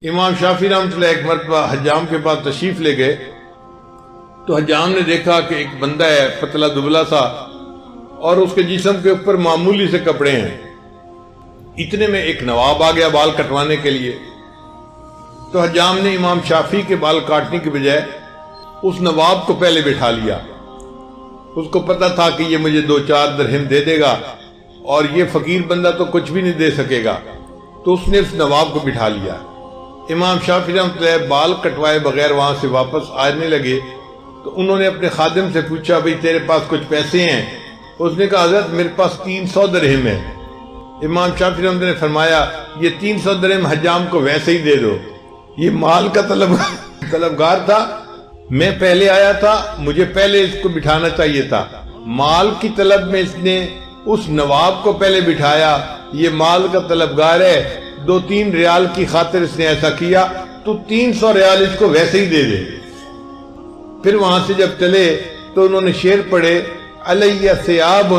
امام شافعی رحمۃ اللہ ایک مرتبہ حجام کے پاس تشریف لے گئے تو حجام نے دیکھا کہ ایک بندہ ہے پتلا دبلا سا اور اس کے جسم کے اوپر معمولی سے کپڑے ہیں۔ اتنے میں ایک نواب آ گیا بال کٹوانے کے لیے، تو حجام نے امام شافعی کے بال کاٹنے کی بجائے اس نواب کو پہلے بٹھا لیا۔ اس کو پتا تھا کہ یہ مجھے 2-4 درہم دے دے گا اور یہ فقیر بندہ تو کچھ بھی نہیں دے سکے گا، تو اس نے اس نواب کو بٹھا لیا۔ امام شافعی رحمۃ اللہ بال کٹوائے بغیر وہاں سے واپس آنے لگے تو انہوں نے اپنے خادم سے پوچھا بھئی تیرے پاس کچھ پیسے ہیں؟ اس نے کہا حضرت میرے پاس 300 درہم ہے۔ امام شافعی رحمۃ اللہ نے فرمایا یہ 300 درہم حجام کو ویسے ہی دے دو، یہ مال کا طلبگار تھا، میں پہلے آیا تھا، مجھے پہلے اس کو بٹھانا چاہیے تھا۔ مال کی طلب میں اس نے اس نواب کو پہلے بٹھایا، یہ مال کا طلبگار ہے، 2-3 ریال کی خاطر اس نے ایسا کیا، تو 300 ریال اس کو ویسے ہی دے دے۔ پھر وہاں سے جب چلے تو انہوں نے شعر پڑھے علیہ ثیاب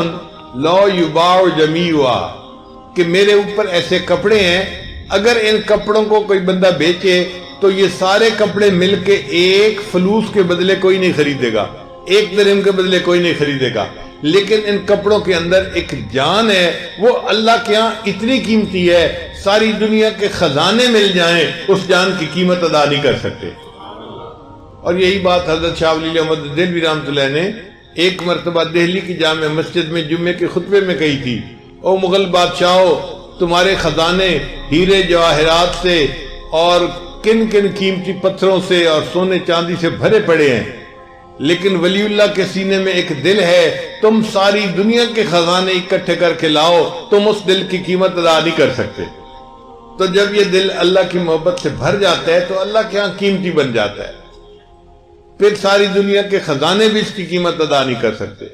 لا یباع جمیعا، کہ میرے اوپر ایسے کپڑے ہیں اگر ان کپڑوں کو کوئی بندہ بیچے تو یہ سارے کپڑے مل کے ایک فلوس کے بدلے کوئی نہیں خریدے گا، 1 درہم کے بدلے کوئی نہیں خریدے گا، لیکن ان کپڑوں کے اندر ایک جان ہے، وہ اللہ کے ہاں اتنی قیمتی ہے، ساری دنیا کے خزانے مل جائیں اس جان کی قیمت ادا نہیں کر سکتے۔ اور یہی بات حضرت شاہ ولی اللہ احمد دہلوی رحمۃ اللہ نے ایک مرتبہ دہلی کی جامع مسجد میں جمعے کے خطبے میں کہی تھی، او مغل بادشاہو، تمہارے خزانے ہیرے جواہرات سے اور کن کن قیمتی پتھروں سے اور سونے چاندی سے بھرے پڑے ہیں، لیکن ولی اللہ کے سینے میں ایک دل ہے، تم ساری دنیا کے خزانے اکٹھے کر کے لاؤ، تم اس دل کی قیمت ادا نہیں کر سکتے۔ تو جب یہ دل اللہ کی محبت سے بھر جاتا ہے تو اللہ کے ہاں قیمتی بن جاتا ہے، پھر ساری دنیا کے خزانے بھی اس کی قیمت ادا نہیں کر سکتے۔